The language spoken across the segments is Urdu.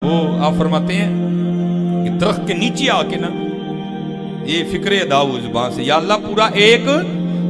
وہ آپ فرماتے ہیں کہ درخت کے نیچے آ کے نا یہ فکر ادا ہوئی زبان سے، یا اللہ پورا 1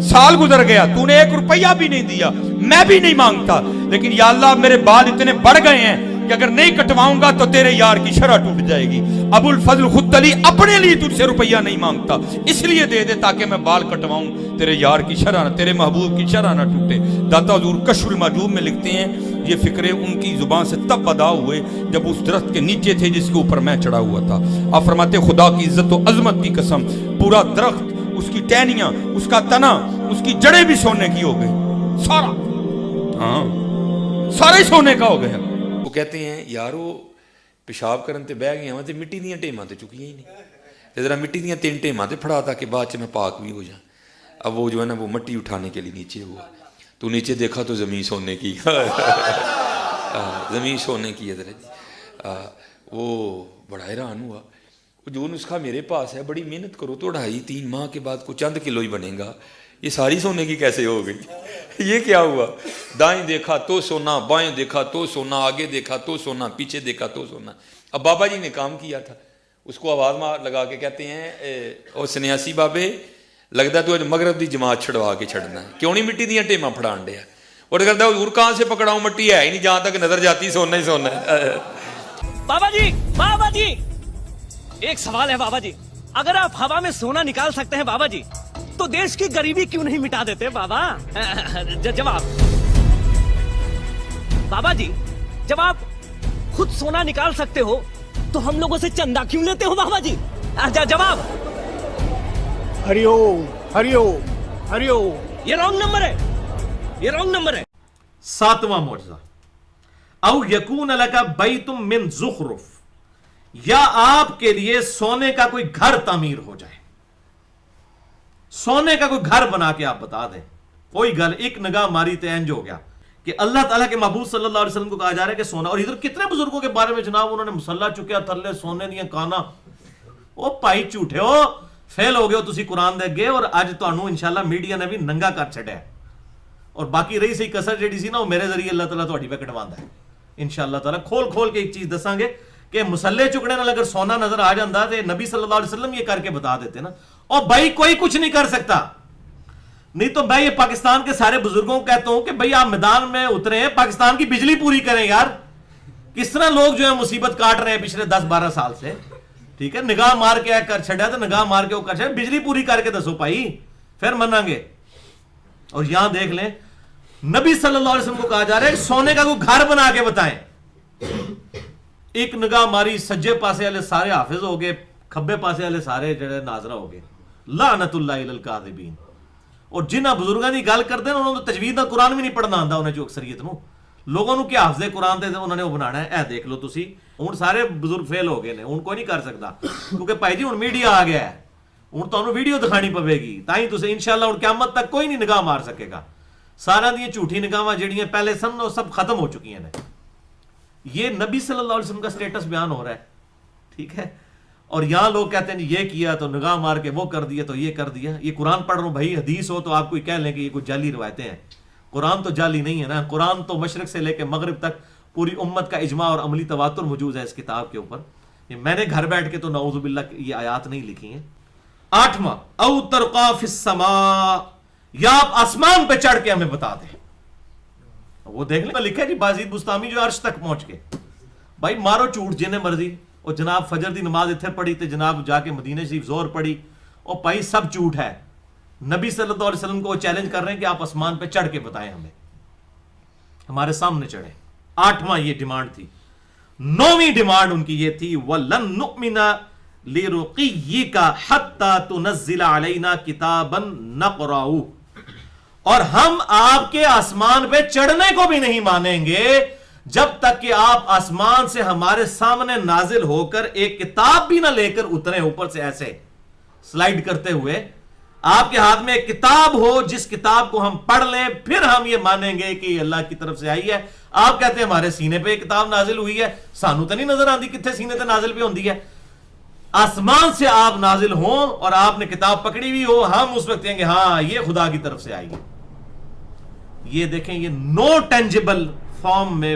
سال گزر گیا، تو نے 1 روپیہ بھی نہیں دیا، میں بھی نہیں مانگتا، لیکن یا اللہ میرے بال اتنے بڑھ گئے ہیں کہ اگر نہیں کٹواؤں گا تو تیرے یار کی شرح ٹوٹ جائے گی۔ ابو الفضل خدلی اپنے لیے تجھ سے روپیہ نہیں مانگتا، اس لیے دے دے تاکہ میں بال کٹواؤں، تیرے یار کی شرح نہ، تیرے محبوب کی شرح نہ ٹوٹے۔ داتا حضور کشف المحجوب میں لکھتے ہیں یہ فکرے ان کی زبان سے تب ادا ہوئے جب اس درخت کے نیچے تھے جس کے اوپر میں چڑھا ہوا تھا۔ آپ فرماتے خدا کی عزت و عظمت کی قسم، پورا درخت، اس کی ٹہنیاں، اس کا تنا، اس کی جڑیں بھی سونے کی ہو گئی، سارا، ہاں سارا ہی سونے کا ہو گیا۔ وہ کہتے ہیں یارو پیشاب کرن تے بہ گئے ہاں تے مٹی دیاں ٹیماں تے چکیاں ہی نہیں، تے ذرا مٹی دیاں 3 ٹیماں تے پھڑا تاکہ بعد چ میں پاک بھی ہو جاؤں۔ اب وہ جو ہے نا وہ مٹی اٹھانے کے لیے نیچے ہوا، تو نیچے دیکھا تو زمین سونے کی، زمین سونے کی ہے جی۔ وہ بڑا حیران ہوا، جو نسخہ میرے پاس ہے بڑی محنت کرو تو 2.5-3 ماہ کے بعد کوئی چند کلو ہی بنے گا، یہ ساری سونے کی کیسے ہو گئی؟ یہ کیا ہوا؟ دائیں دیکھا تو سونا، بائیں دیکھا تو سونا، آگے دیکھا تو سونا، پیچھے دیکھا تو سونا۔ اب بابا جی نے کام کیا تھا، اس کو آواز لگا کے کہتے ہیں او سنیاسی بابے لگتا تو مغرب دی جماعت چھڑوا کے چھڑنا ہے، کیوں نہیں مٹی دیاں ٹیماں پھڑان دیا؟ اور کہتا حضور کہاں سے پکڑاؤں، مٹی ہے ہی نہیں، جہاں تک نظر جاتی سونا ہی سونا ہے۔ بابا جی ایک سوال ہے بابا جی، اگر آپ ہوا میں سونا نکال سکتے ہیں بابا جی تو دیش کی غریبی کیوں نہیں مٹا دیتے بابا؟ جواب بابا جی، جب آپ خود سونا نکال سکتے ہو تو ہم لوگوں سے چندہ کیوں لیتے ہو بابا جی؟ جواب ہری اوم ہری اوم ہری اوم۔ یہ رانگ نمبر ہے، یہ رانگ نمبر ہے۔ 7واں معجزہ، او یکون لک بیت من زخرف، یا آپ کے لیے سونے کا کوئی گھر تعمیر ہو جائے، سونے کا کوئی گھر بنا کے آپ بتا دیں۔ کوئی گل ایک نگاہ ماری تے انج ہو گیا کہ اللہ تعالیٰ کے محبوب صلی اللہ علیہ وسلم کو کہا جا رہا ہے کہ سونا، اور ادھر کتنے بزرگوں کے بارے میں جناب انہوں نے مسلح چکیا تھلے سونے دیاں کانا۔ او پائی جھوٹے ہو، فیل ہو گئے ہو تسی قرآن دے گئے، اور اج تانوں انشاءاللہ میڈیا نے بھی ننگا کر چھڑیا ہے، اور باقی رہی سی کسر جیڑی سی نا وہ میرے ذریعے اللہ تعالیٰ تہاڈی پہ کٹواندا ہے انشاءاللہ تعالیٰ۔ کھول کے ایک چیز دساں گے کہ مسلح چکنے نال اگر سونا نظر آ جاندہ تے نبی صلی اللہ علیہ وسلم یہ کر کے بتا دیتے نا، اور بھائی کوئی کچھ نہیں کر سکتا۔ نہیں تو میں یہ پاکستان کے سارے بزرگوں کو کہتا ہوں کہ بھائی آپ میدان میں اترے ہیں، پاکستان کی بجلی پوری کریں یار۔ کس طرح لوگ جو ہے مصیبت کاٹ رہے ہیں پچھلے 10-12 سال سے، ٹھیک ہے، نگاہ مار کے کر چھڑیا تو نگاہ مار کے وہ کر چھڑیا، بجلی پوری کر کے دسو بھائی، پھر منیں گے۔ اور یہاں دیکھ لیں نبی صلی اللہ علیہ وسلم کو کہا جا رہا ہے سونے کا کوئی گھر بنا کے بتائیں۔ ایک نگاہ ماری، سجے پاسے والے سارے حافظ ہو گئے، کھبے پاسے والے سارے جڑے ناظرہ ہو گئے، لعنت اللہ علی الکاذبین۔ اور جنہ بزرگاں دی گل کردے ہیں انہوں نے تجوید دا قرآن بھی نہیں پڑھنا آندا، انہیں جو اکثریت نو لوگوں نو کیا حافظ قرآن تے انہوں نے وہ بنانا ہے۔ اے دیکھ لو تسی ہن سارے بزرگ فیل ہو گئے نے، ہن کوئی نہیں کر سکتا، کیونکہ بھائی جی ہن میڈیا آ گیا ہے، ہن تانوں ویڈیو دکھانی پوے گی، تائیں تسی انشاءاللہ ہن قیامت تک کوئی نہیں نگاہ مار سکے گا۔ سارا دی جھوٹی نگاہاں جڑیاں پہلے سن وہ سب ختم ہو چکی ہیں۔ یہ نبی صلی اللہ علیہ وسلم کا سٹیٹس بیان ہو رہا ہے، ٹھیک ہے، اور یہاں لوگ کہتے ہیں یہ کیا تو نگاہ مار کے وہ کر دیا تو یہ کر دیا۔ یہ قرآن پڑھ رہا ہوں بھائی، حدیث ہو تو آپ کوئی کہہ لیں کہ یہ کوئی جعلی روایتیں ہیں، قرآن تو جعلی نہیں ہے نا۔ قرآن تو مشرق سے لے کے مغرب تک پوری امت کا اجماع اور عملی تواتر موجود ہے اس کتاب کے اوپر۔ یہ میں نے گھر بیٹھ کے تو نعوذ باللہ یہ آیات نہیں لکھی ہیں۔ 8واں، او ترقا فی السماء، یا آپ آسمان پہ چڑھ کے ہمیں بتا دیں۔ وہ دیکھ لیں لکھا ہے جی بازید بستامی جو عرش تک پہنچ کے، بھائی مارو جھوٹ جنہیں مرضی، اور جناب فجر دی نماز اتنے پڑھی تے جناب جا کے مدینہ شریف زور پڑھی، اور بھائی سب جھوٹ ہے۔ نبی صلی اللہ علیہ وسلم کو وہ چیلنج کر رہے ہیں کہ آپ آسمان پہ چڑھ کے بتائیں ہمیں، ہمارے سامنے چڑھیں۔ 8واں یہ ڈیمانڈ تھی۔ 9ویں ڈیمانڈ ان کی یہ تھی وَلَن نُؤْمِنَ لِرُقِيِّكَ حَتَّى تُنَزِّلَ عَلَيْنَا كِتَابًا نَقْرَؤُهُ، اور ہم آپ کے آسمان پہ چڑھنے کو بھی نہیں مانیں گے جب تک کہ آپ آسمان سے ہمارے سامنے نازل ہو کر ایک کتاب بھی نہ لے کر اتریں، اوپر سے ایسے سلائیڈ کرتے ہوئے آپ کے ہاتھ میں ایک کتاب ہو جس کتاب کو ہم پڑھ لیں، پھر ہم یہ مانیں گے کہ یہ اللہ کی طرف سے آئی ہے۔ آپ کہتے ہیں ہمارے سینے پہ ایک کتاب نازل ہوئی ہے، سانو تو نہیں نظر آتی کتنے سینے تے نازل پہ ہوندی ہے۔ آسمان سے آپ نازل ہوں اور آپ نے کتاب پکڑی ہوئی ہو، ہم اس وقت کہیں گے ہاں یہ خدا کی طرف سے آئی ہے۔ یہ دیکھیں، یہ نو ٹینجیبل فارم میں